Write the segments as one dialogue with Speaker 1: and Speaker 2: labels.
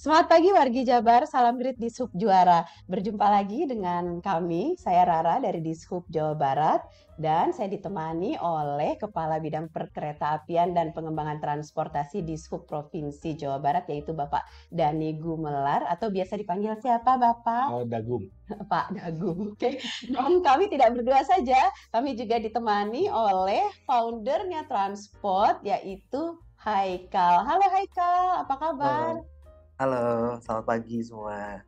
Speaker 1: Selamat pagi wargi Jabar, salam Grid Dishub Juara. Berjumpa lagi dengan kami, saya Rara dari Dishub Jawa Barat, dan saya ditemani oleh Kepala Bidang Perkeretaapian dan Pengembangan Transportasi Dishub Provinsi Jawa Barat, yaitu Bapak Dani Gumelar, atau biasa dipanggil siapa Bapak?
Speaker 2: Dagum.
Speaker 1: Pak Dagung. Oke. Dan kami tidak berdua saja, kami juga ditemani oleh foundernya Transport, yaitu Haikal. Halo Haikal, apa kabar?
Speaker 3: Halo, halo, selamat pagi semua.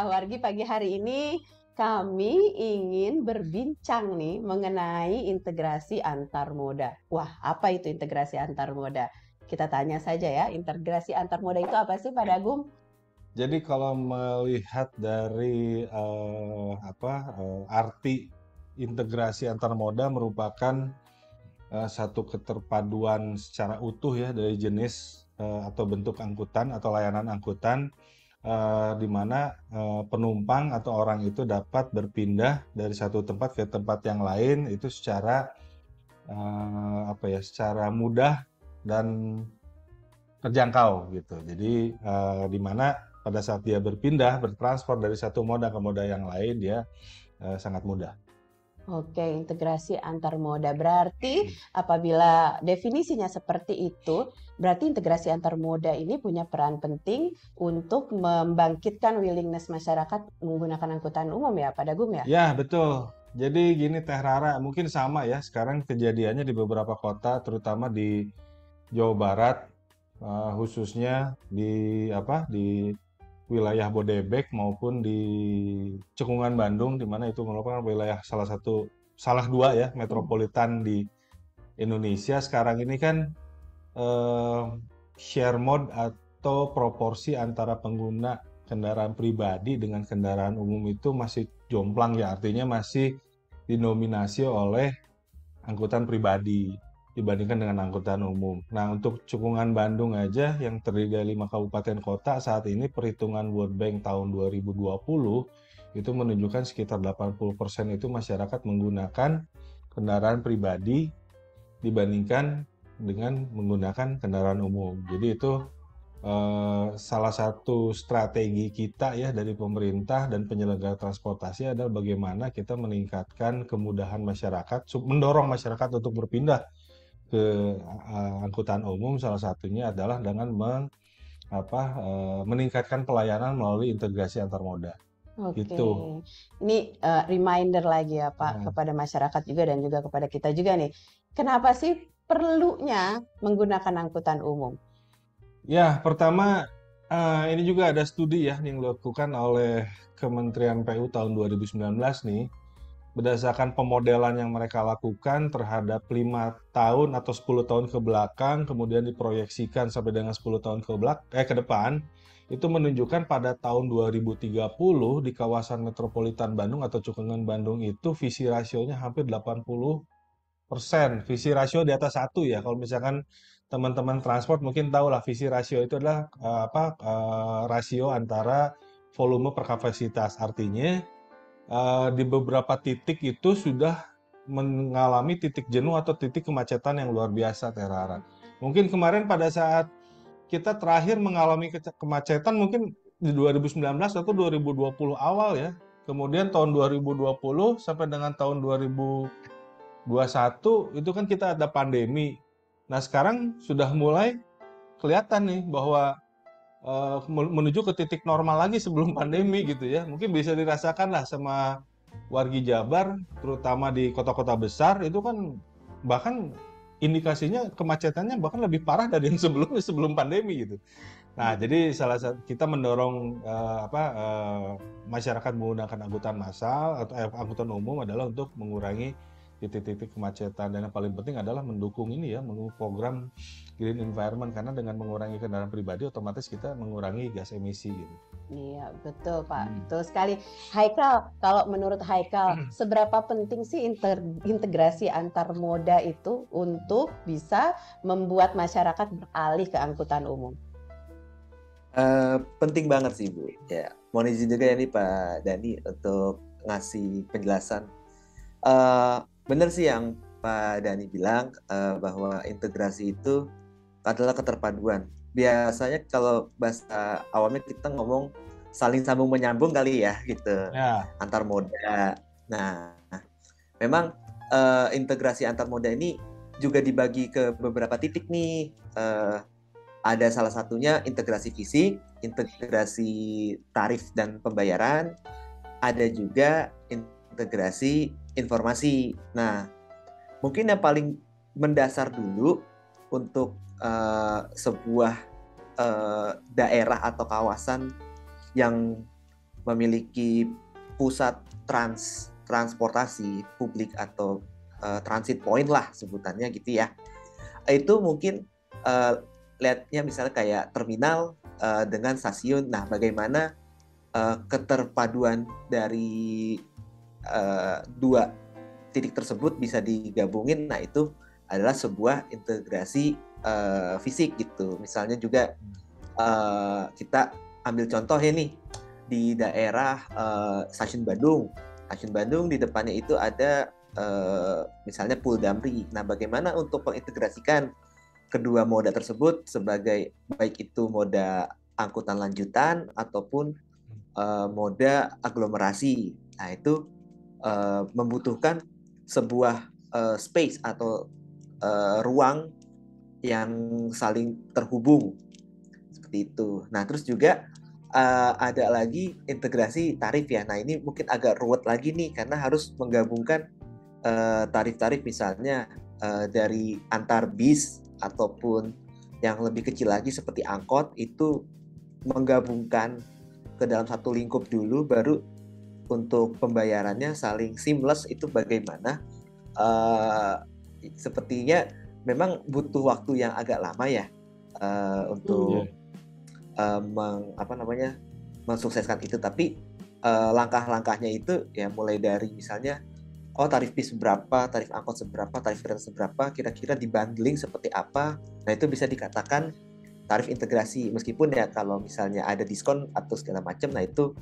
Speaker 1: Wargi, pagi hari ini kami ingin berbincang nih mengenai integrasi antar moda. Wah, apa itu integrasi antar moda? Kita tanya saja ya, integrasi antar moda itu apa sih Pak Dagung?
Speaker 2: Jadi kalau melihat dari arti integrasi antar moda merupakan satu keterpaduan secara utuh ya dari jenis atau bentuk angkutan atau layanan angkutan di mana penumpang atau orang itu dapat berpindah dari satu tempat ke tempat yang lain itu secara secara mudah dan terjangkau gitu. Jadi di mana pada saat dia bertransport dari satu moda ke moda yang lain dia sangat mudah.
Speaker 1: Oke, integrasi antar moda. Berarti apabila definisinya seperti itu, berarti integrasi antar moda ini punya peran penting untuk membangkitkan willingness masyarakat menggunakan angkutan umum ya, Pak Dagung ya?
Speaker 2: Ya, betul. Jadi gini Teh Rara, mungkin sama ya sekarang kejadiannya di beberapa kota terutama di Jawa Barat khususnya di wilayah Bodebek maupun di Cekungan Bandung di mana itu merupakan wilayah salah dua ya metropolitan di Indonesia. Sekarang ini kan share mode atau proporsi antara pengguna kendaraan pribadi dengan kendaraan umum itu masih jomplang ya, artinya masih didominasi oleh angkutan pribadi dibandingkan dengan angkutan umum. Nah, untuk Cekungan Bandung aja yang terdiri dari 5 kabupaten kota, saat ini perhitungan World Bank tahun 2020 itu menunjukkan sekitar 80% itu masyarakat menggunakan kendaraan pribadi dibandingkan dengan menggunakan kendaraan umum. Jadi itu salah satu strategi kita ya dari pemerintah dan penyelenggara transportasi adalah bagaimana kita meningkatkan kemudahan masyarakat, mendorong masyarakat untuk berpindah ke angkutan umum. Salah satunya adalah dengan meningkatkan pelayanan melalui integrasi antar moda.
Speaker 1: Oke,
Speaker 2: Gitu.
Speaker 1: ini reminder lagi ya Pak kepada masyarakat juga dan juga kepada kita juga nih. Kenapa sih perlunya menggunakan angkutan umum?
Speaker 2: Ya, pertama ini juga ada studi ya yang dilakukan oleh Kementerian PU tahun 2019 nih. Berdasarkan pemodelan yang mereka lakukan terhadap 5 tahun atau 10 tahun ke belakang, kemudian diproyeksikan sampai dengan 10 tahun ke depan, itu menunjukkan pada tahun 2030 di kawasan metropolitan Bandung atau Cekungan Bandung itu visi rasionya hampir 80%. Visi rasio di atas 1 ya. Kalau misalkan teman-teman transport mungkin tahu lah visi rasio itu adalah rasio antara volume per kapasitas. Artinya di beberapa titik itu sudah mengalami titik jenuh atau titik kemacetan yang luar biasa, Terara. Mungkin kemarin pada saat kita terakhir mengalami kemacetan mungkin di 2019 atau 2020 awal ya. Kemudian tahun 2020 sampai dengan tahun 2021 itu kan kita ada pandemi. Nah, sekarang sudah mulai kelihatan nih bahwa menuju ke titik normal lagi sebelum pandemi gitu ya. Mungkin bisa dirasakan lah sama wargi Jabar, terutama di kota-kota besar itu kan bahkan indikasinya kemacetannya bahkan lebih parah dari yang sebelum pandemi gitu. Nah, jadi salah satu kita mendorong masyarakat menggunakan angkutan massal atau angkutan umum adalah untuk mengurangi titik-titik kemacetan, dan yang paling penting adalah mendukung ini ya, mendukung program green environment, karena dengan mengurangi kendaraan pribadi otomatis kita mengurangi gas emisi gitu.
Speaker 1: Iya, betul Pak. Betul sekali. Haikal, kalau menurut Haikal, seberapa penting sih integrasi antar moda itu untuk bisa membuat masyarakat beralih ke angkutan umum?
Speaker 3: Penting banget sih Bu. Ya, mohon izin juga ya nih Pak Dani untuk ngasih penjelasan. Benar sih yang Pak Dani bilang bahwa integrasi itu adalah keterpaduan biasanya kalau bahasa awamnya kita ngomong saling sambung menyambung kali ya gitu
Speaker 2: Ya,
Speaker 3: antar moda. Nah, memang integrasi antar moda ini juga dibagi ke beberapa titik nih. Ada salah satunya integrasi fisik, integrasi tarif dan pembayaran, ada juga integrasi informasi. Nah, mungkin yang paling mendasar dulu untuk sebuah daerah atau kawasan yang memiliki pusat transportasi publik atau transit point lah sebutannya gitu ya. Itu mungkin lihatnya misalnya kayak terminal dengan stasiun. Nah, bagaimana keterpaduan dari dua titik tersebut bisa digabungin. Nah, itu adalah sebuah integrasi fisik gitu. Misalnya juga kita ambil contoh ya nih di daerah Stasiun Bandung. Stasiun Bandung di depannya itu ada misalnya Pul Damri. Nah, bagaimana untuk mengintegrasikan kedua moda tersebut sebagai baik itu moda angkutan lanjutan ataupun moda aglomerasi. Nah, itu membutuhkan sebuah space atau ruang yang saling terhubung seperti itu. Nah, terus juga ada lagi integrasi tarif ya. Nah, ini mungkin agak ruwet lagi nih karena harus menggabungkan tarif-tarif misalnya dari antar bis ataupun yang lebih kecil lagi seperti angkot itu menggabungkan ke dalam satu lingkup dulu, baru untuk pembayarannya saling seamless. Itu bagaimana? Sepertinya memang butuh waktu yang agak lama ya untuk mensukseskan itu. Tapi langkah-langkahnya itu ya mulai dari misalnya tarif bis berapa, tarif angkot seberapa, tarif kereta seberapa, kira-kira dibundling seperti apa. Nah, itu bisa dikatakan tarif integrasi. Meskipun ya kalau misalnya ada diskon atau segala macam, nah itu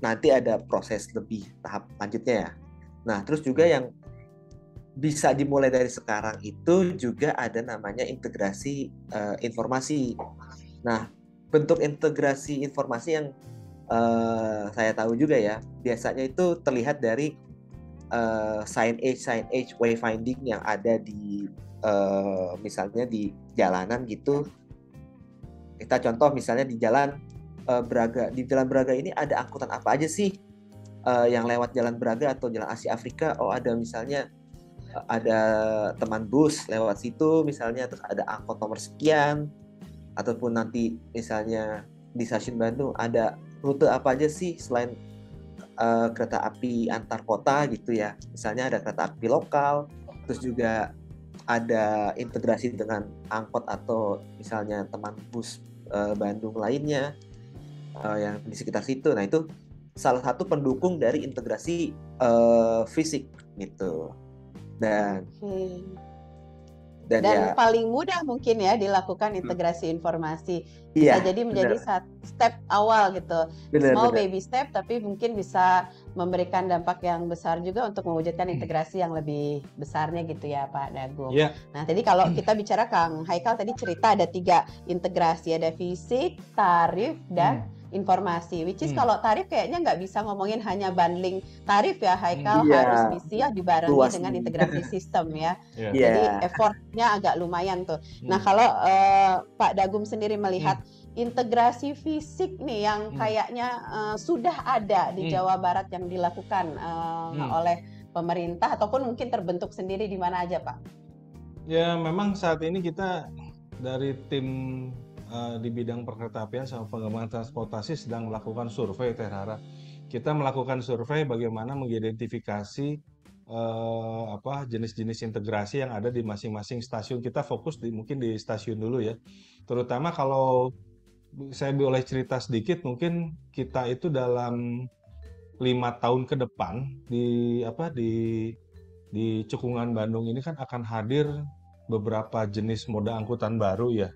Speaker 3: nanti ada proses lebih tahap lanjutnya ya. Nah, terus juga yang bisa dimulai dari sekarang itu juga ada namanya integrasi informasi. Nah, bentuk integrasi informasi yang saya tahu juga ya, biasanya itu terlihat dari signage wayfinding yang ada di misalnya di jalanan gitu. Kita contoh misalnya di jalan Braga. Di jalan Braga ini ada angkutan apa aja sih yang lewat jalan Braga atau jalan Asia Afrika? Oh, ada misalnya ada teman bus lewat situ misalnya, terus ada angkot nomor sekian, ataupun nanti misalnya di stasiun Bandung ada rute apa aja sih selain kereta api antar kota gitu ya. Misalnya ada kereta api lokal, terus juga ada integrasi dengan angkot atau misalnya teman bus Bandung lainnya yang di sekitar situ. Nah, itu salah satu pendukung dari integrasi fisik gitu. Dan
Speaker 1: ya paling mudah mungkin ya dilakukan integrasi informasi.
Speaker 3: Iya,
Speaker 1: bisa jadi menjadi step awal gitu. Small baby step, tapi mungkin bisa memberikan dampak yang besar juga untuk mewujudkan integrasi yang lebih besarnya gitu ya Pak Dagung.
Speaker 2: Yeah.
Speaker 1: Nah, tadi kalau kita bicara Kang Haikal tadi cerita ada 3 integrasi, ada fisik, tarif, dan informasi. Which is kalau tarif kayaknya nggak bisa ngomongin hanya bundling tarif ya Haikal, harus bisa dibarengi dengan integrasi sistem ya. Jadi effortnya agak lumayan tuh. Nah, kalau Pak Dagum sendiri melihat integrasi fisik nih yang kayaknya sudah ada di Jawa Barat yang dilakukan oleh pemerintah ataupun mungkin terbentuk sendiri di mana aja Pak?
Speaker 2: Ya, memang saat ini kita dari tim di bidang perkeretaapian sama pengembangan transportasi sedang melakukan survei, Teh Rara. Kita melakukan survei bagaimana mengidentifikasi jenis-jenis integrasi yang ada di masing-masing stasiun. Kita fokus mungkin di stasiun dulu ya. Terutama kalau saya boleh cerita sedikit, mungkin kita itu dalam 5 tahun ke depan di Cekungan Bandung ini kan akan hadir beberapa jenis moda angkutan baru ya.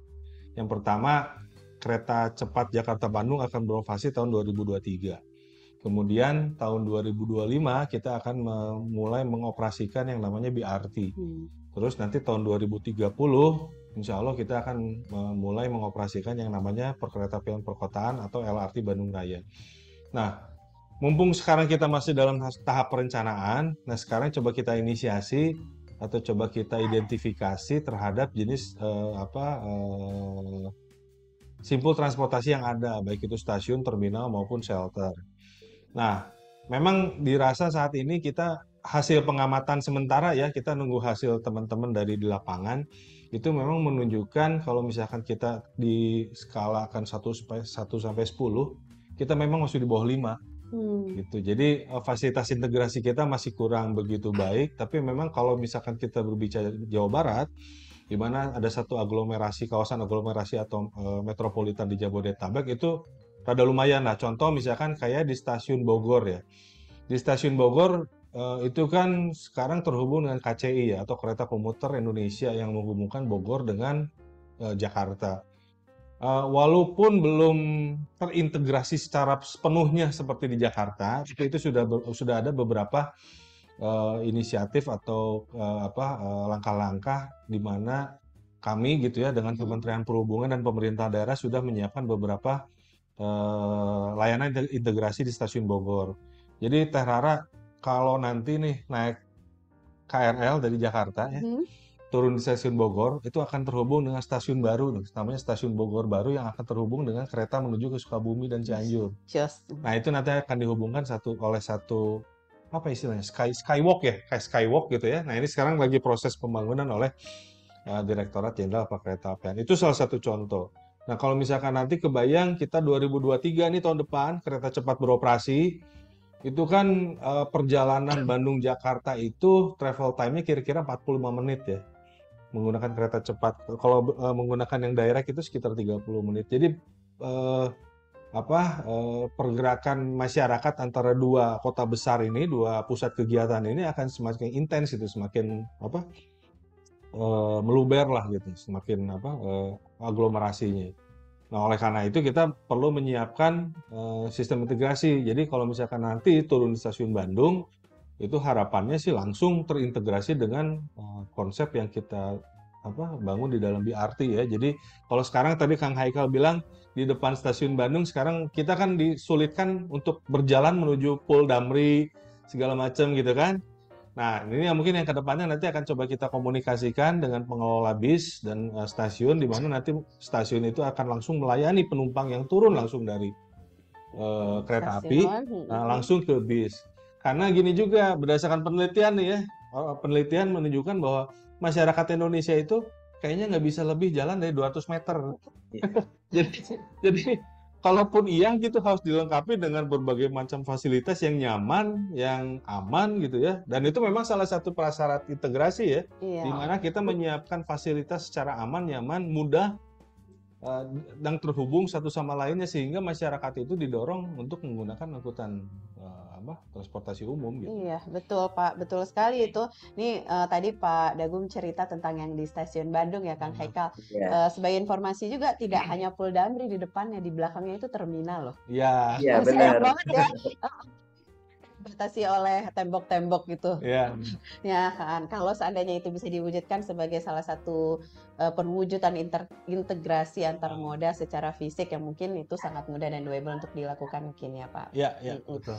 Speaker 2: Yang pertama, kereta cepat Jakarta-Bandung akan beroperasi tahun 2023. Kemudian tahun 2025 kita akan mulai mengoperasikan yang namanya BRT. Terus nanti tahun 2030, insya Allah kita akan mulai mengoperasikan yang namanya perkeretaapian perkotaan atau LRT Bandung Raya. Nah, mumpung sekarang kita masih dalam tahap perencanaan, nah sekarang coba kita inisiasi atau coba kita identifikasi terhadap jenis simpul transportasi yang ada, baik itu stasiun, terminal maupun shelter. Nah, memang dirasa saat ini kita hasil pengamatan sementara ya, kita nunggu hasil teman-teman dari di lapangan, itu memang menunjukkan kalau misalkan kita di skalakan 1 sampai 10, kita memang masih di bawah 5 gitu. Jadi fasilitas integrasi kita masih kurang begitu baik, tapi memang kalau misalkan kita berbicara Jawa Barat, di mana ada satu kawasan aglomerasi atau metropolitan di Jabodetabek itu rada lumayan lah. Contoh misalkan kayak di stasiun Bogor ya. Di stasiun Bogor itu kan sekarang terhubung dengan KCI ya, atau Kereta Komuter Indonesia yang menghubungkan Bogor dengan Jakarta. Walaupun belum terintegrasi secara sepenuhnya seperti di Jakarta, tapi itu sudah ada beberapa inisiatif atau langkah-langkah di mana kami gitu ya dengan Kementerian Perhubungan dan pemerintah daerah sudah menyiapkan beberapa layanan integrasi di stasiun Bogor. Jadi Teh Rara, kalau nanti nih naik KRL dari Jakarta ya, turun di stasiun Bogor, itu akan terhubung dengan stasiun baru nih, namanya stasiun Bogor baru yang akan terhubung dengan kereta menuju ke Sukabumi dan Cianjur. Nah itu nanti akan dihubungkan oleh satu apa istilahnya skywalk ya, kayak skywalk gitu ya. Nah ini sekarang lagi proses pembangunan oleh Direktorat Jenderal Perkeretaapian. Itu salah satu contoh. Nah kalau misalkan nanti kebayang kita 2023 nih tahun depan kereta cepat beroperasi, itu kan perjalanan Bandung-Jakarta itu travel time-nya kira-kira 45 menit ya. Menggunakan kereta cepat. Kalau menggunakan yang direct itu sekitar 30 menit. Jadi pergerakan masyarakat antara dua kota besar ini, dua pusat kegiatan ini akan semakin intens itu, semakin meluber lah gitu, semakin aglomerasinya. Nah, oleh karena itu kita perlu menyiapkan sistem integrasi. Jadi kalau misalkan nanti turun di stasiun Bandung, itu harapannya sih langsung terintegrasi dengan konsep yang kita bangun di dalam BRT ya. Jadi kalau sekarang tadi Kang Haikal bilang di depan stasiun Bandung sekarang kita kan disulitkan untuk berjalan menuju Pul Damri segala macam gitu kan. Nah, ini mungkin yang kedepannya nanti akan coba kita komunikasikan dengan pengelola bis dan stasiun, di mana nanti stasiun itu akan langsung melayani penumpang yang turun langsung dari kereta api, langsung ke bis. Karena gini juga, berdasarkan penelitian nih ya, penelitian menunjukkan bahwa masyarakat Indonesia itu kayaknya nggak bisa lebih jalan dari 200 meter. Jadi kalaupun iya gitu harus dilengkapi dengan berbagai macam fasilitas yang nyaman, yang aman gitu ya. Dan itu memang salah satu prasyarat integrasi ya, di mana kita menyiapkan fasilitas secara aman, nyaman, mudah, dan terhubung satu sama lainnya sehingga masyarakat itu didorong untuk menggunakan angkutan transportasi umum gitu.
Speaker 1: Iya, betul Pak, betul sekali itu. Ini tadi Pak Dagum cerita tentang yang di stasiun Bandung ya Kang Haikal. Sebagai informasi juga tidak hanya Pul Damri di depannya, di belakangnya itu terminal loh.
Speaker 2: Iya.
Speaker 3: Iya benar.
Speaker 1: Banget ya. Batasi oleh tembok-tembok gitu.
Speaker 2: Iya.
Speaker 1: Ya kan, kalau seandainya itu bisa diwujudkan sebagai salah satu perwujudan integrasi antar moda secara fisik yang mungkin itu sangat mudah dan doable untuk dilakukan mungkin ya Pak.
Speaker 2: Iya, betul.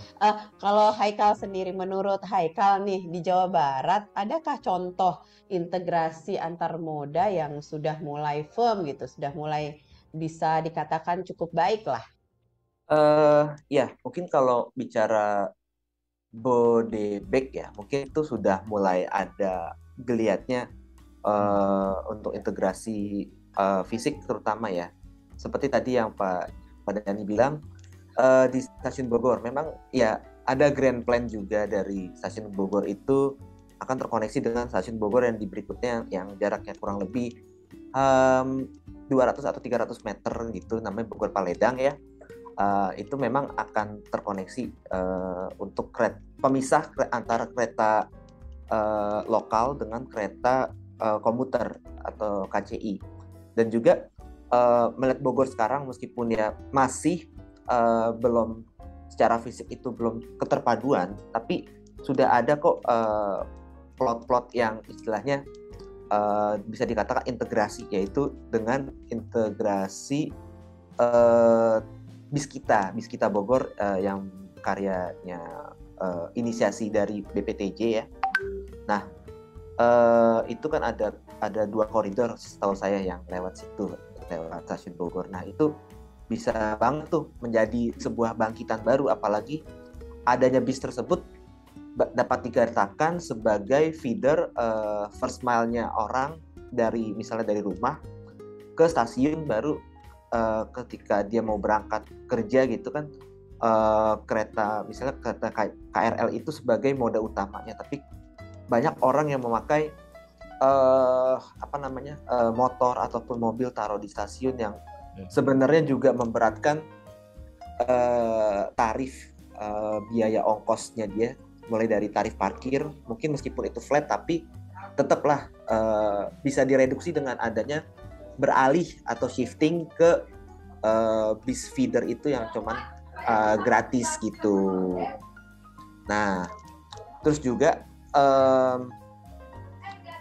Speaker 1: Kalau Haikal sendiri, menurut Haikal nih di Jawa Barat, adakah contoh integrasi antar moda yang sudah mulai firm gitu, sudah mulai bisa dikatakan cukup baik lah?
Speaker 3: Ya, mungkin kalau bicara Bodebek ya, mungkin itu sudah mulai ada geliatnya untuk integrasi fisik terutama ya. Seperti tadi yang Pak Dhani bilang, di stasiun Bogor memang ya ada grand plan juga dari stasiun Bogor itu akan terkoneksi dengan stasiun Bogor yang di berikutnya yang jaraknya kurang lebih 200 atau 300 meter gitu, namanya Bogor Paledang ya. Itu memang akan terkoneksi untuk pemisah antara kereta lokal dengan kereta komuter atau KCI. Dan juga melihat Bogor sekarang meskipun ya masih belum secara fisik itu belum keterpaduan, tapi sudah ada kok plot-plot yang istilahnya bisa dikatakan integrasi, yaitu dengan integrasi eh, Biskita Bogor yang karyanya inisiasi dari BPTJ ya. Nah, itu kan ada 2 koridor setahu saya yang lewat situ, lewat stasiun Bogor. Nah, itu bisa banget tuh menjadi sebuah bangkitan baru, apalagi adanya bis tersebut dapat dikatakan sebagai feeder first mile-nya orang misalnya dari rumah ke stasiun, baru ketika dia mau berangkat kerja gitu kan, misalnya kereta KRL itu sebagai moda utamanya, tapi banyak orang yang memakai motor ataupun mobil taruh di stasiun, yang sebenarnya juga memberatkan tarif biaya ongkosnya dia, mulai dari tarif parkir, mungkin meskipun itu flat tapi tetaplah bisa direduksi dengan adanya beralih atau shifting ke bis feeder itu yang cuman gratis gitu. Nah, terus juga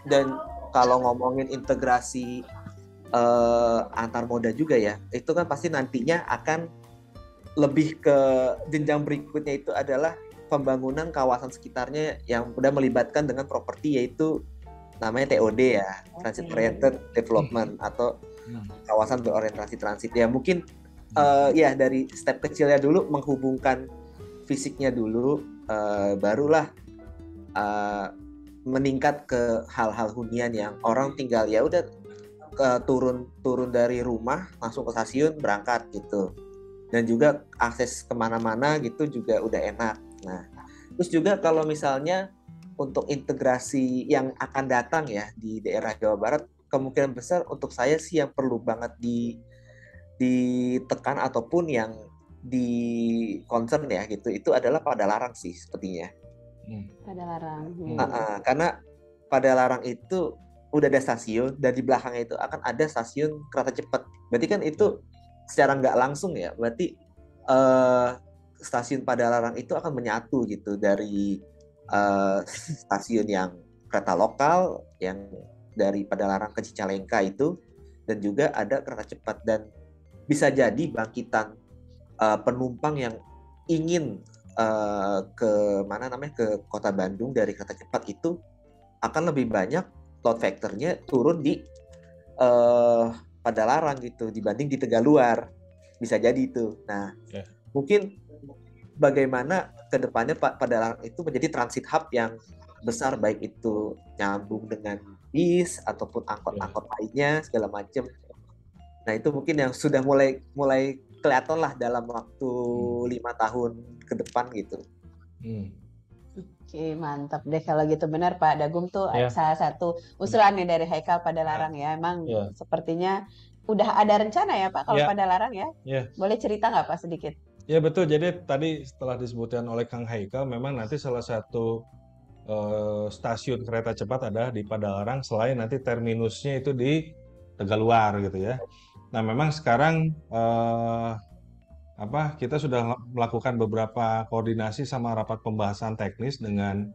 Speaker 3: dan kalau ngomongin integrasi antar moda juga ya, itu kan pasti nantinya akan lebih ke jenjang berikutnya, itu adalah pembangunan kawasan sekitarnya yang udah melibatkan dengan properti, yaitu namanya TOD ya, Transit Oriented Development, atau kawasan berorientasi transit. Ya mungkin ya dari step kecilnya dulu, menghubungkan fisiknya dulu, barulah meningkat ke hal-hal hunian yang orang tinggal ya udah turun dari rumah langsung ke stasiun berangkat gitu, dan juga akses kemana-mana gitu juga udah enak. Nah, terus juga kalau misalnya untuk integrasi yang akan datang ya di daerah Jawa Barat, kemungkinan besar untuk saya sih yang perlu banget ditekan ataupun yang di concern ya gitu, itu adalah Padalarang sih sepertinya.
Speaker 1: Padalarang.
Speaker 3: Karena Padalarang itu udah ada stasiun, dan di belakangnya itu akan ada stasiun kereta cepat. Berarti kan itu secara nggak langsung ya, berarti stasiun Padalarang itu akan menyatu gitu dari stasiun yang kereta lokal yang dari Padalarang ke Cicalengka itu, dan juga ada kereta cepat, dan bisa jadi bangkitan penumpang yang ingin ke Kota Bandung dari kereta cepat itu akan lebih banyak load factor-nya turun di Padalarang gitu dibanding di Tegaluar, bisa jadi itu. Nah, mungkin bagaimana kedepannya Padalarang itu menjadi transit hub yang besar, baik itu nyambung dengan bis ataupun angkot-angkot lainnya segala macam. Nah, itu mungkin yang sudah mulai kelihatan lah dalam waktu 5 tahun ke depan gitu.
Speaker 1: Oke, mantap deh kalau gitu. Benar Pak Dagung tuh salah satu usulan nih dari Haikal Padalarang ya. Emang sepertinya udah ada rencana ya Pak kalau Padalarang ya? Boleh cerita nggak Pak sedikit?
Speaker 2: Ya betul, jadi tadi setelah disebutkan oleh Kang Haikal, memang nanti salah satu stasiun kereta cepat ada di Padalarang, selain nanti terminusnya itu di Tegaluar gitu ya. Nah, memang sekarang kita sudah melakukan beberapa koordinasi sama rapat pembahasan teknis dengan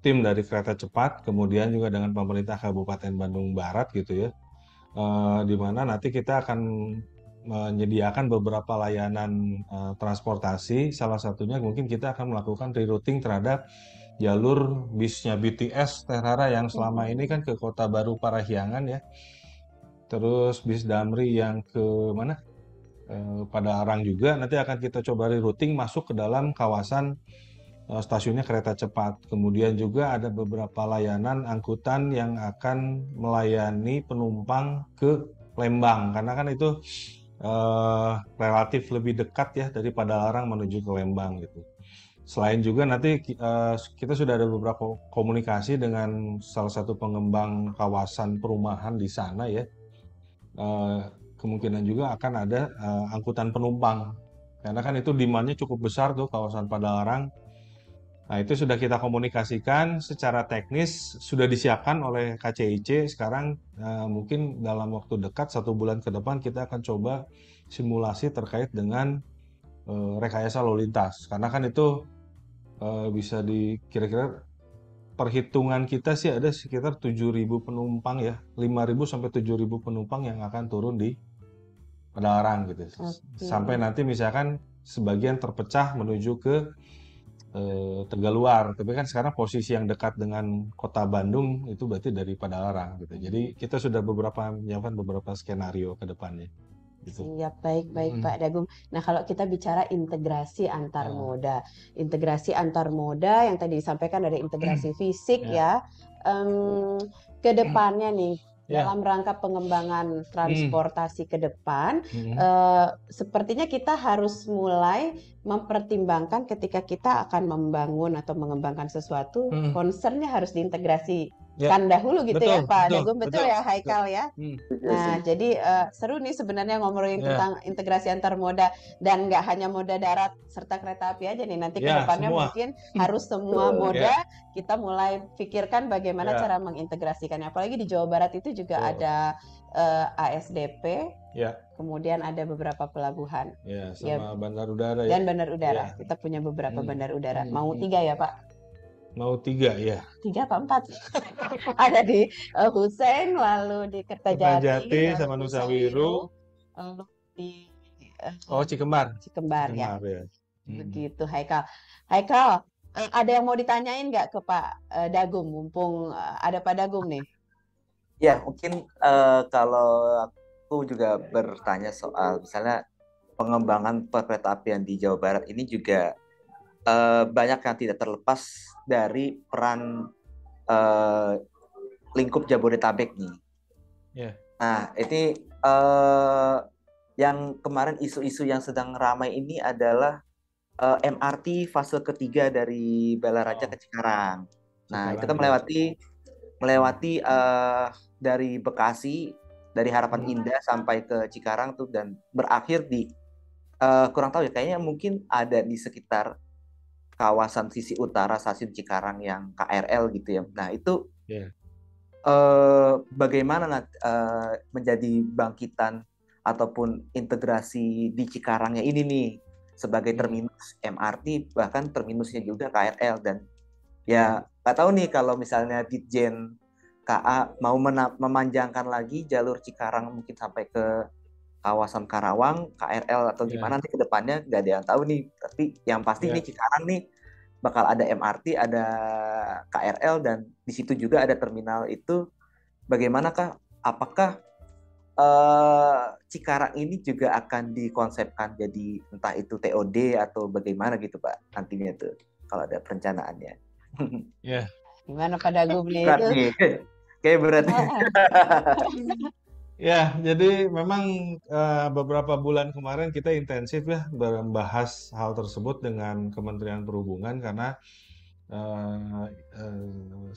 Speaker 2: tim dari kereta cepat, kemudian juga dengan pemerintah Kabupaten Bandung Barat gitu ya, di mana nanti kita akan menyediakan beberapa layanan transportasi. Salah satunya mungkin kita akan melakukan rerouting terhadap jalur bisnya BTS Terhara yang selama ini kan ke Kota Baru Parahyangan ya. Terus bis Damri yang ke mana? Padalarang juga nanti akan kita coba rerouting masuk ke dalam kawasan stasiunnya kereta cepat. Kemudian juga ada beberapa layanan angkutan yang akan melayani penumpang ke Lembang, karena kan itu relatif lebih dekat ya dari Padalarang menuju ke Lembang gitu. Selain juga nanti kita sudah ada beberapa komunikasi dengan salah satu pengembang kawasan perumahan di sana ya. Kemungkinan juga akan ada angkutan penumpang, karena kan itu demand-nya cukup besar tuh kawasan Padalarang. Nah, itu sudah kita komunikasikan secara teknis, sudah disiapkan oleh KCIC. Sekarang mungkin dalam waktu dekat 1 bulan ke depan kita akan coba simulasi terkait dengan rekayasa lalu lintas, karena kan itu bisa kira-kira perhitungan kita sih ada sekitar 7.000 penumpang ya, 5.000 sampai 7.000 penumpang yang akan turun di Padalarang gitu. Sampai
Speaker 1: Oke.
Speaker 2: nanti misalkan sebagian terpecah menuju ke Tegaluar. Tapi kan sekarang posisi yang dekat dengan kota Bandung itu berarti dari Padalarang gitu. Jadi kita sudah menyiapkan beberapa skenario ke depannya gitu.
Speaker 1: Siap, baik-baik
Speaker 2: Mm.
Speaker 1: Pak Dagum. Nah, kalau kita bicara integrasi antar
Speaker 2: Ah,
Speaker 1: moda, integrasi antar moda yang tadi disampaikan ada integrasi fisik
Speaker 2: ya,
Speaker 1: ya. Ke depannya nih,
Speaker 2: ya,
Speaker 1: dalam rangka pengembangan
Speaker 2: mm,
Speaker 1: transportasi ke depan,
Speaker 2: mm,
Speaker 1: sepertinya kita harus mulai mempertimbangkan ketika kita akan membangun atau mengembangkan sesuatu,
Speaker 2: mm.
Speaker 1: concernnya harus
Speaker 2: Ya,
Speaker 1: diintegrasikan dahulu gitu ya
Speaker 2: betul,
Speaker 1: Pak
Speaker 2: betul,
Speaker 1: Dagum, betul
Speaker 2: betul,
Speaker 1: ya
Speaker 2: betul.
Speaker 1: Haikal ya?
Speaker 2: Mm,
Speaker 3: Betul sih.
Speaker 1: Nah, jadi seru nih sebenarnya ngomongin
Speaker 2: ya,
Speaker 1: tentang integrasi antar moda dan nggak hanya moda darat serta kereta api aja nih. Nanti ke
Speaker 2: ya
Speaker 1: depannya
Speaker 2: semua.
Speaker 1: mungkin harus semua
Speaker 3: Betul.
Speaker 1: moda
Speaker 2: Ya,
Speaker 1: kita mulai pikirkan bagaimana
Speaker 2: ya,
Speaker 1: cara mengintegrasikannya. Apalagi di Jawa Barat itu juga
Speaker 2: betul.
Speaker 1: ada ASDP,
Speaker 2: Ya,
Speaker 1: kemudian ada beberapa pelabuhan
Speaker 2: ya
Speaker 1: ya
Speaker 2: sama bandar udara ya.
Speaker 1: dan bandar udara.
Speaker 2: Ya.
Speaker 1: Kita punya beberapa
Speaker 2: Mm,
Speaker 1: bandar udara.
Speaker 2: mm,
Speaker 1: Mau
Speaker 2: mm.
Speaker 1: 3 ya Pak?
Speaker 2: Mau 3 ya.
Speaker 1: 3 apa 4? Ada di Hussein, lalu di
Speaker 2: Kertajati
Speaker 1: Kertajati, lalu
Speaker 2: sama
Speaker 1: Nusa
Speaker 2: Nusawiru.
Speaker 1: Wiru, lalu di
Speaker 2: Oh, Cikembar.
Speaker 1: Cikembar ya.
Speaker 2: Cikembar ya. Mm.
Speaker 1: Begitu Haikal. Haikal, ada yang mau ditanyain nggak ke Pak Dagum? Mumpung ada Pak Dagum nih.
Speaker 3: Ya, mungkin kalau aku juga bertanya soal misalnya pengembangan perkeretaapian di Jawa Barat ini juga banyak yang tidak terlepas dari peran eh, lingkup Jabodetabek nih.
Speaker 2: Ya.
Speaker 3: Nah, ini yang kemarin isu-isu yang sedang ramai ini adalah MRT fase ketiga dari Balaraja ke Cikarang. Nah, itu kan
Speaker 2: Cikarang ya.
Speaker 3: melewati dari Bekasi, dari Harapan Indah sampai ke Cikarang tuh dan berakhir di kurang tahu ya, kayaknya mungkin ada di sekitar kawasan sisi utara stasiun Cikarang yang KRL gitu ya. Nah, itu
Speaker 2: Ya.
Speaker 3: bagaimana menjadi bangkitan ataupun integrasi di Cikarangnya ini nih sebagai terminus MRT, bahkan terminusnya juga KRL. Dan ya nggak tahu nih kalau misalnya Ditjen KA mau memanjangkan lagi jalur Cikarang mungkin sampai ke kawasan Karawang, KRL atau
Speaker 2: Ya.
Speaker 3: gimana nanti ke depannya nggak ada yang tahu nih. Tapi yang pasti
Speaker 2: Ya.
Speaker 3: ini Cikarang nih bakal ada MRT, ada KRL, dan di situ juga ada terminal itu. Bagaimanakah? Apakah Cikarang ini juga akan dikonsepkan jadi entah itu TOD atau bagaimana gitu Pak nantinya tuh kalau ada perencanaannya?
Speaker 2: Ya.
Speaker 1: Gimana Pak Dagum nih
Speaker 3: Berat
Speaker 1: itu?
Speaker 3: nih, kayak berat.
Speaker 2: Ya, jadi memang beberapa bulan kemarin kita intensif ya membahas hal tersebut dengan Kementerian Perhubungan karena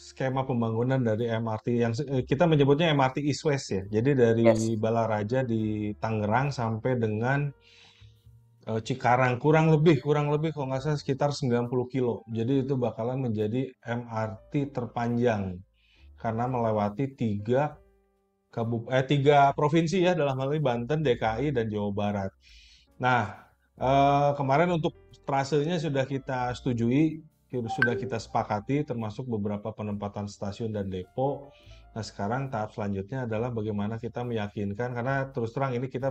Speaker 2: skema pembangunan dari MRT yang kita menyebutnya MRT East West ya. Jadi dari
Speaker 3: Yes.
Speaker 2: Balaraja di Tangerang sampai dengan Cikarang kurang lebih kalau nggak salah sekitar 90 kilo. Jadi itu bakalan menjadi MRT terpanjang karena melewati tiga provinsi ya, dalam hal ini Banten, DKI, dan Jawa Barat. Nah, kemarin untuk trasenya sudah kita setujui, sudah kita sepakati, termasuk beberapa penempatan stasiun dan depo. Nah, sekarang tahap selanjutnya adalah bagaimana kita meyakinkan, karena terus terang ini kita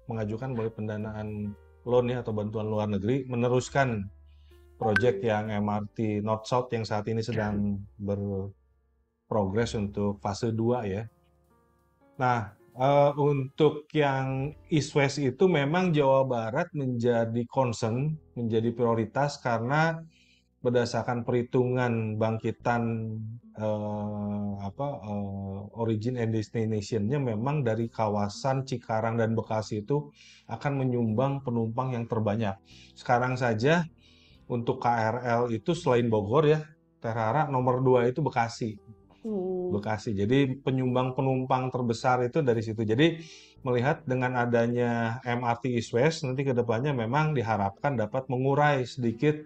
Speaker 2: mengajukan melalui pendanaan loan ya, atau bantuan luar negeri, meneruskan proyek yang MRT North South yang saat ini sedang berprogres untuk fase 2 ya. Nah, untuk yang East West itu memang Jawa Barat menjadi concern, menjadi prioritas karena berdasarkan perhitungan bangkitan origin and destination-nya memang dari kawasan Cikarang dan Bekasi itu akan menyumbang penumpang yang terbanyak. Sekarang saja untuk KRL itu selain Bogor ya, Terhara nomor 2 itu Bekasi. Bekasi. Jadi penyumbang penumpang terbesar itu dari situ. Jadi melihat dengan adanya MRT East West nanti ke depannya memang diharapkan dapat mengurai sedikit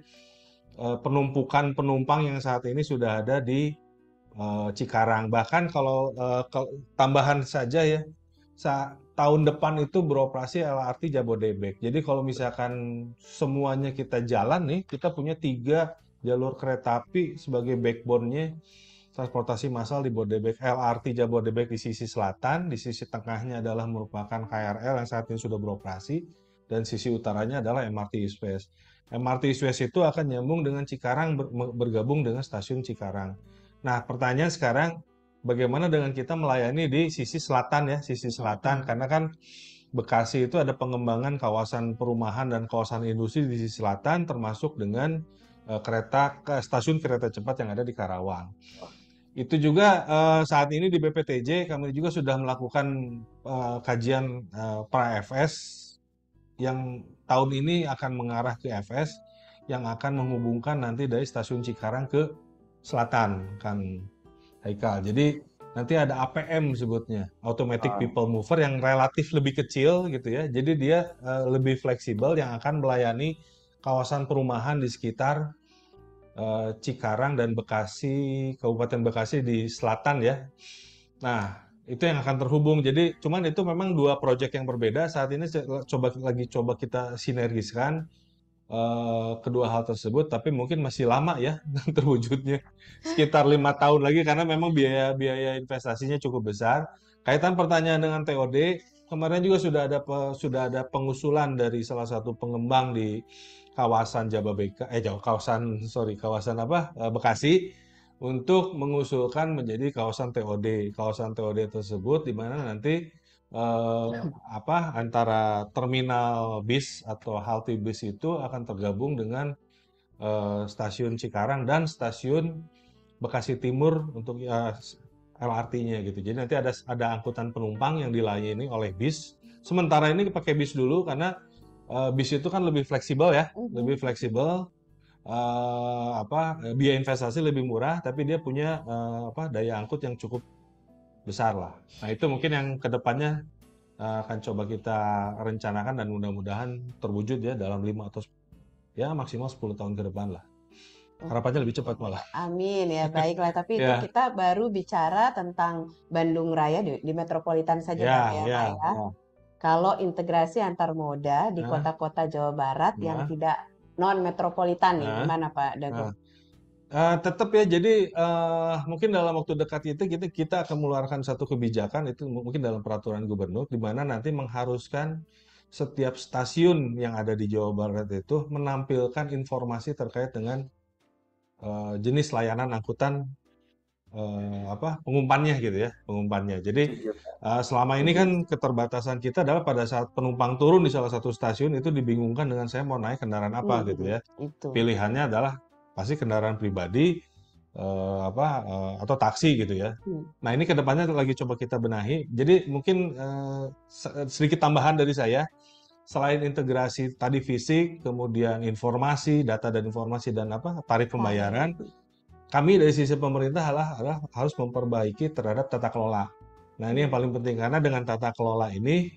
Speaker 2: penumpukan penumpang yang saat ini sudah ada di Cikarang. Bahkan kalau tambahan saja ya, tahun depan itu beroperasi LRT Jabodebek. Jadi kalau misalkan semuanya kita jalan nih, kita punya 3 jalur kereta api sebagai backbone-nya transportasi massal di Bodebek. LRT Jabodebek di sisi selatan, di sisi tengahnya adalah merupakan KRL yang saat ini sudah beroperasi, dan sisi utaranya adalah MRT East West. MRT East West itu akan nyambung dengan Cikarang, bergabung dengan stasiun Cikarang. Nah, pertanyaan sekarang, bagaimana dengan kita melayani di sisi selatan ya, sisi selatan, karena kan Bekasi itu ada pengembangan kawasan perumahan dan kawasan industri di sisi selatan, termasuk dengan stasiun kereta cepat yang ada di Karawang. Itu juga saat ini di BPTJ kami juga sudah melakukan kajian pra-FS yang tahun ini akan mengarah ke FS yang akan menghubungkan nanti dari stasiun Cikarang ke selatan, kan Haikal. Jadi nanti ada APM sebutnya, Automatic People Mover, yang relatif lebih kecil gitu ya. Jadi dia lebih fleksibel, yang akan melayani kawasan perumahan di sekitar Cikarang dan Bekasi, Kabupaten Bekasi di selatan ya. Nah, itu yang akan terhubung. Jadi, cuman itu memang dua proyek yang berbeda. Saat ini coba kita sinergiskan kedua hal tersebut, tapi mungkin masih lama ya terwujudnya. Sekitar 5 tahun lagi, karena memang biaya investasinya cukup besar. Kaitan pertanyaan dengan TOD, kemarin juga sudah ada pengusulan dari salah satu pengembang di kawasan Bekasi, untuk mengusulkan menjadi kawasan TOD. Kawasan TOD tersebut di mana nanti antara terminal bis atau halte bis itu akan tergabung dengan stasiun Cikarang dan stasiun Bekasi Timur untuk LRT-nya gitu. Jadi nanti ada angkutan penumpang yang dilayani oleh bis. Sementara ini pakai bis dulu, karena bis itu kan lebih fleksibel ya, lebih fleksibel. Biaya investasi lebih murah, tapi dia punya daya angkut yang cukup besar lah. Nah, itu mungkin yang kedepannya akan coba kita rencanakan dan mudah-mudahan terwujud ya dalam 5 atau ya maksimal 10 tahun ke depan lah. Harapannya lebih cepat malah.
Speaker 1: Amin ya, baiklah. Tapi itu
Speaker 2: Ya.
Speaker 1: kita baru bicara tentang Bandung Raya di metropolitan saja
Speaker 2: Ya,
Speaker 1: Pak, ya,
Speaker 2: ya,
Speaker 1: Pak, ya.
Speaker 2: ya.
Speaker 1: Kalau integrasi antar moda di kota-kota Jawa Barat yang tidak non metropolitan nih, gimana Pak Dago?
Speaker 2: Tetap ya, jadi mungkin dalam waktu dekat itu kita akan mengeluarkan satu kebijakan, itu mungkin dalam peraturan gubernur, di mana nanti mengharuskan setiap stasiun yang ada di Jawa Barat itu menampilkan informasi terkait dengan jenis layanan angkutan pengumpannya gitu ya, pengumpannya. Jadi selama ini kan keterbatasan kita adalah pada saat penumpang turun di salah satu stasiun itu dibingungkan dengan saya mau naik kendaraan apa gitu ya.
Speaker 1: Itu.
Speaker 2: Pilihannya adalah pasti kendaraan pribadi atau taksi gitu ya. Nah, ini kedepannya lagi coba kita benahi. Jadi mungkin sedikit tambahan dari saya, selain integrasi tadi fisik, kemudian informasi, data dan informasi dan tarif pembayaran, kami dari sisi pemerintah adalah harus memperbaiki terhadap tata kelola. Nah, ini yang paling penting, karena dengan tata kelola ini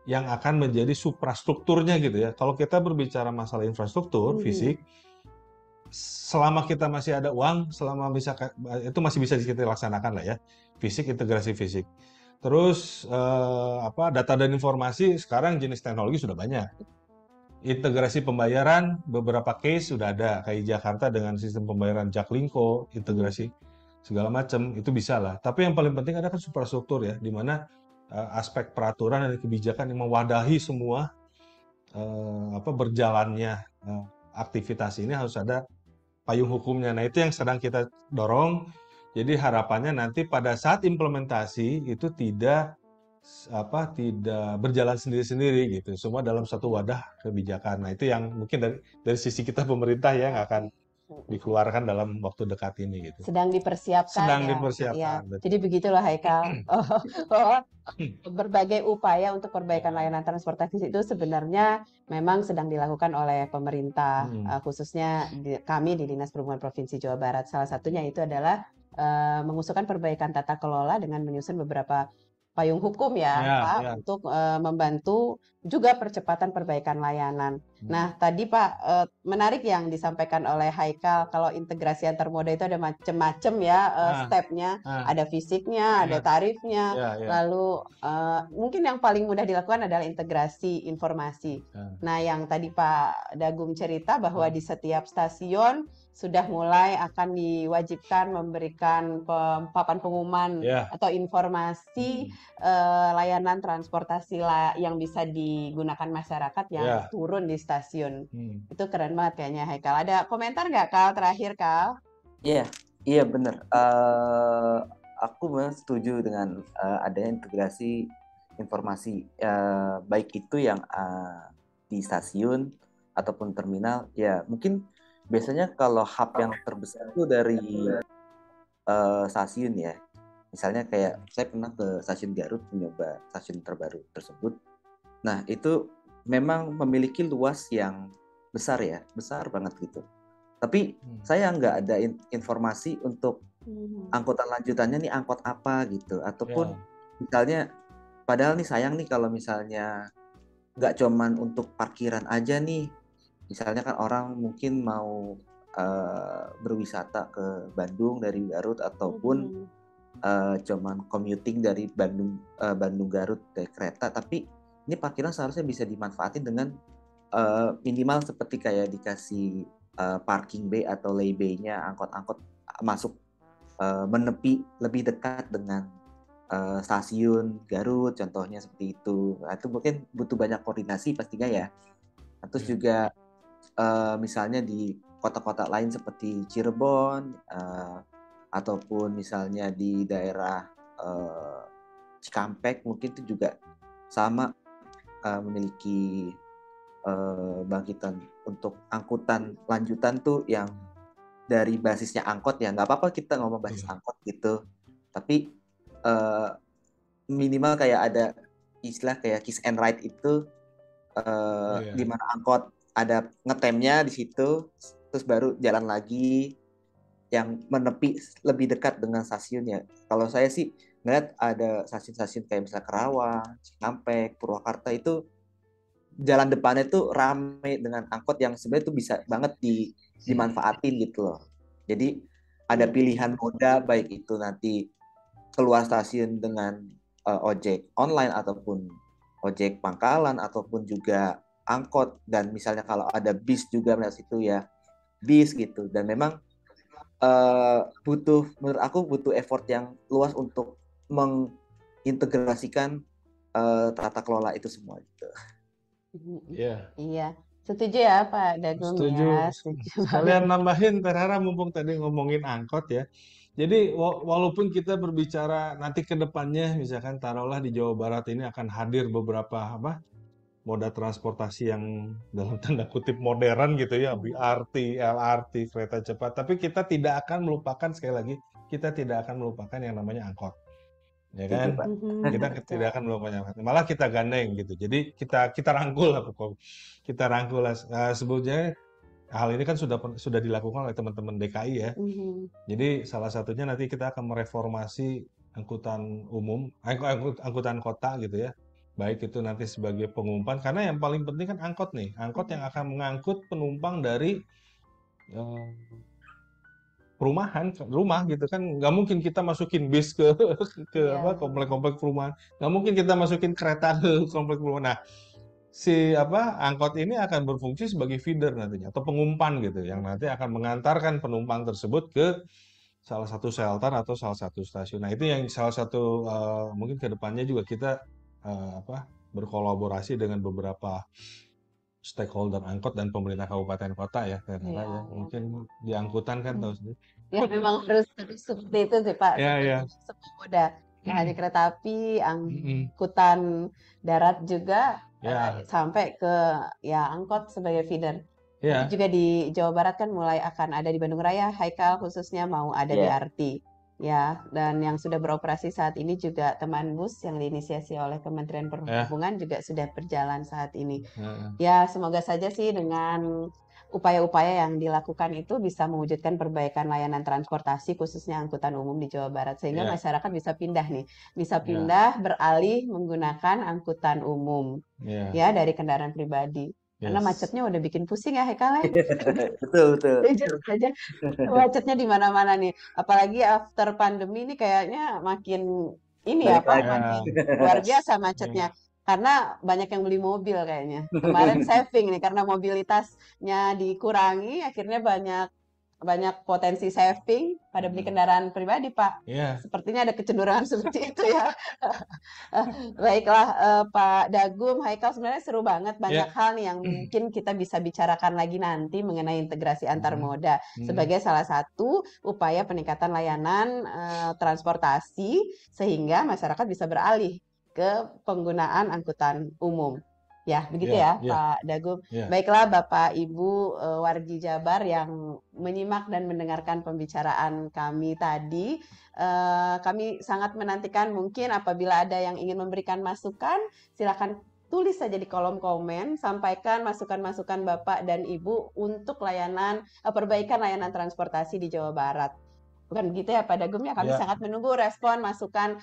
Speaker 2: yang akan menjadi suprastrukturnya gitu ya. Kalau kita berbicara masalah infrastruktur fisik, selama kita masih ada uang, itu masih bisa kita laksanakan lah ya, fisik, integrasi fisik. Terus data dan informasi, sekarang jenis teknologi sudah banyak. Integrasi pembayaran, beberapa case sudah ada, kayak Jakarta dengan sistem pembayaran Jaklingko, integrasi segala macam, itu bisa lah. Tapi yang paling penting ada kan suprastruktur ya, di mana aspek peraturan dan kebijakan yang mewadahi semua berjalannya aktivitas ini harus ada payung hukumnya. Nah, itu yang sedang kita dorong. Jadi harapannya nanti pada saat implementasi itu tidak berjalan sendiri-sendiri gitu. Semua dalam satu wadah kebijakan. Nah, itu yang mungkin dari sisi kita pemerintah yang akan dikeluarkan dalam waktu dekat ini gitu.
Speaker 1: Sedang dipersiapkan ya.
Speaker 2: Dipersiapkan.
Speaker 1: Ya. Jadi begitulah Haikal. Berbagai upaya untuk perbaikan layanan transportasi itu sebenarnya memang sedang dilakukan oleh pemerintah, khususnya kami di Dinas Perhubungan Provinsi Jawa Barat. Salah satunya itu adalah mengusulkan perbaikan tata kelola dengan menyusun beberapa payung hukum ya,
Speaker 2: Ya,
Speaker 1: Pak,
Speaker 2: ya.
Speaker 1: untuk membantu juga percepatan perbaikan layanan. Nah, tadi Pak, menarik yang disampaikan oleh Haikal, kalau integrasi antar moda itu ada macam-macam ya
Speaker 2: Ah,
Speaker 1: stepnya,
Speaker 2: ah,
Speaker 1: ada fisiknya, ada
Speaker 2: ya,
Speaker 1: tarifnya,
Speaker 2: ya, ya.
Speaker 1: lalu mungkin yang paling mudah dilakukan adalah integrasi informasi.
Speaker 2: Ah,
Speaker 1: Nah, yang tadi Pak Dagum cerita bahwa
Speaker 2: ah,
Speaker 1: di setiap stasiun sudah mulai akan diwajibkan memberikan papan pengumuman
Speaker 2: ya.
Speaker 1: atau informasi layanan transportasi yang bisa digunakan masyarakat yang
Speaker 2: Ya.
Speaker 1: turun di stasiun.
Speaker 2: Hmm.
Speaker 1: Itu keren banget kayaknya, Haikal. Ada komentar nggak, Kal? Terakhir, Kal?
Speaker 3: Iya, iya benar. Aku memang setuju dengan adanya integrasi informasi, baik itu yang di stasiun ataupun terminal. Ya, mungkin biasanya kalau hub yang terbesar itu dari stasiun ya. Misalnya kayak saya pernah ke stasiun Garut mencoba stasiun terbaru tersebut. Nah, itu memang memiliki luas yang besar ya, besar banget gitu. Tapi saya nggak ada informasi untuk angkutan lanjutannya nih angkot apa gitu. Ataupun misalnya, padahal nih sayang nih kalau misalnya nggak cuman untuk parkiran aja nih. Misalnya kan orang mungkin mau berwisata ke Bandung dari Garut ataupun cuman commuting dari Bandung Garut dari kereta, tapi ini parkiran seharusnya bisa dimanfaatin dengan minimal seperti kayak dikasih parking bay atau lay bay-nya angkot-angkot masuk menepi lebih dekat dengan stasiun Garut contohnya seperti itu. Nah, itu mungkin butuh banyak koordinasi pastinya ya. Terus juga misalnya di kota-kota lain seperti Cirebon ataupun misalnya di daerah Cikampek mungkin itu juga sama memiliki bangkitan untuk angkutan lanjutan tuh yang dari basisnya angkot ya, nggak apa-apa kita ngomong basis angkot gitu, tapi minimal kayak ada istilah kayak kiss and ride itu di mana angkot ada ngetemnya di situ, terus baru jalan lagi yang menepi lebih dekat dengan stasiunnya. Kalau saya sih ngeliat ada stasiun-stasiun kayak misalnya Kerawang, Cikampek, Purwakarta itu jalan depannya tuh rame dengan angkot yang sebenarnya tuh bisa banget dimanfaatin gitu loh. Jadi ada pilihan moda baik itu nanti keluar stasiun dengan ojek online ataupun ojek pangkalan ataupun juga angkot, dan misalnya kalau ada bis juga dari situ ya bis gitu. Dan memang menurut aku butuh effort yang luas untuk mengintegrasikan tata kelola itu semua gitu.
Speaker 1: Iya, setuju ya Pak Dagum ya,
Speaker 2: Setuju.
Speaker 1: setuju
Speaker 2: Sekalian
Speaker 1: banget.
Speaker 2: nambahin, Terhara, mumpung tadi ngomongin angkot ya. Jadi walaupun kita berbicara nanti ke depannya, misalkan taruhlah di Jawa Barat ini akan hadir beberapa moda transportasi yang dalam tanda kutip modern gitu ya, BRT, LRT, kereta cepat. Tapi kita tidak akan melupakan, sekali lagi, kita tidak akan melupakan yang namanya angkot. Ya
Speaker 3: Setuju,
Speaker 2: kan?
Speaker 3: Pak.
Speaker 2: Kita tidak akan melupakan angkot. Malah kita gandeng gitu. Jadi kita rangkul lah pokoknya. Kita rangkul lah. Sebetulnya hal ini kan sudah dilakukan oleh teman-teman DKI ya. Jadi salah satunya nanti kita akan mereformasi angkutan umum, angkutan kota gitu ya. Baik itu nanti sebagai pengumpan, karena yang paling penting kan angkot nih. Angkot yang akan mengangkut penumpang dari rumah gitu kan. Nggak mungkin kita masukin bis ke komplek-komplek perumahan. Nggak mungkin kita masukin kereta ke komplek perumahan. Nah, angkot ini akan berfungsi sebagai feeder nantinya atau pengumpan gitu yang nanti akan mengantarkan penumpang tersebut ke salah satu shelter atau salah satu stasiun. Nah, itu yang salah satu mungkin ke depannya juga kita berkolaborasi dengan beberapa stakeholder angkot dan pemerintah kabupaten kota ya, karena ya mungkin di angkutan kan tahu sendiri.
Speaker 1: Ya memang harus seperti itu sih Pak, semua moda. Nggak hanya kereta api, angkutan darat juga sampai ke ya angkot sebagai feeder. Nanti juga di Jawa Barat kan mulai akan ada di Bandung Raya, Haikal khususnya mau ada BRT. Ya, dan yang sudah beroperasi saat ini juga teman bus yang diinisiasi oleh Kementerian Perhubungan juga sudah berjalan saat ini. Ya, semoga saja sih dengan upaya-upaya yang dilakukan itu bisa mewujudkan perbaikan layanan transportasi khususnya angkutan umum di Jawa Barat sehingga
Speaker 2: Ya,
Speaker 1: masyarakat bisa pindah nih, bisa
Speaker 2: ya,
Speaker 1: pindah beralih menggunakan angkutan umum
Speaker 2: ya,
Speaker 1: ya dari kendaraan pribadi. Karena
Speaker 2: yes.
Speaker 1: macetnya udah bikin pusing ya Hekal ya.
Speaker 3: Betul, betul.
Speaker 1: Jujur saja macetnya di mana-mana nih. Apalagi after pandemi ini kayaknya makin ini ya
Speaker 3: Balik
Speaker 1: Pak,
Speaker 3: lagi.
Speaker 2: Ya,
Speaker 1: makin luar biasa
Speaker 2: ya.
Speaker 1: macetnya. Karena banyak yang beli mobil kayaknya. Kemarin saving nih karena mobilitasnya dikurangi, akhirnya banyak banyak potensi saving pada beli
Speaker 2: Mm.
Speaker 1: kendaraan pribadi, Pak.
Speaker 2: Ya,
Speaker 1: Sepertinya ada kecenderungan seperti itu ya. Baiklah, Pak Dagum, Haikal sebenarnya seru banget. Banyak
Speaker 2: ya.
Speaker 1: hal nih yang mungkin kita bisa bicarakan lagi nanti mengenai integrasi antar
Speaker 2: Hmm,
Speaker 1: moda
Speaker 2: hmm,
Speaker 1: sebagai salah satu upaya peningkatan layanan transportasi sehingga masyarakat bisa beralih ke penggunaan angkutan umum. Ya, begitu
Speaker 2: ya,
Speaker 1: ya,
Speaker 2: ya,
Speaker 1: Pak Dagum.
Speaker 2: ya.
Speaker 1: Baiklah, Bapak Ibu wargi Jabar yang menyimak dan mendengarkan pembicaraan kami tadi. Kami sangat menantikan mungkin apabila ada yang ingin memberikan masukan, silakan tulis saja di kolom komen, sampaikan masukan-masukan Bapak dan Ibu untuk perbaikan layanan transportasi di Jawa Barat. Bukan begitu ya Pak Dagum ya, kami
Speaker 2: Ya.
Speaker 1: sangat menunggu respon, masukan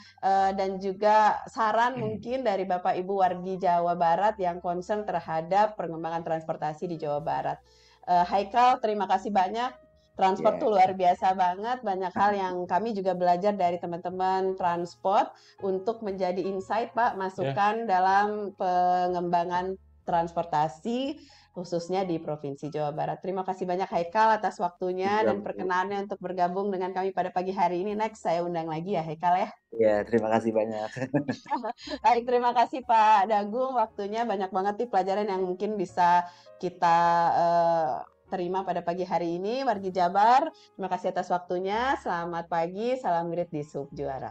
Speaker 1: dan juga saran mungkin dari Bapak Ibu wargi Jawa Barat yang concern terhadap pengembangan transportasi di Jawa Barat. Haikal, terima kasih banyak. Transport
Speaker 3: Ya,
Speaker 1: tuh luar biasa banget, banyak hal yang kami juga belajar dari teman-teman transport untuk menjadi insight Pak,
Speaker 2: Ya,
Speaker 1: masukan dalam pengembangan transportasi khususnya di Provinsi Jawa Barat. Terima kasih banyak Haikal atas waktunya
Speaker 3: juga
Speaker 1: dan
Speaker 3: Bu.
Speaker 1: perkenannya untuk bergabung dengan kami pada pagi hari ini. Next saya undang lagi ya Haikal ya.
Speaker 3: Ya, terima kasih banyak.
Speaker 1: Baik, terima kasih Pak Dagung. Waktunya banyak banget nih pelajaran yang mungkin bisa kita terima pada pagi hari ini. Wargi Jabar, terima kasih atas waktunya. Selamat pagi, salam grit di Sub Juara.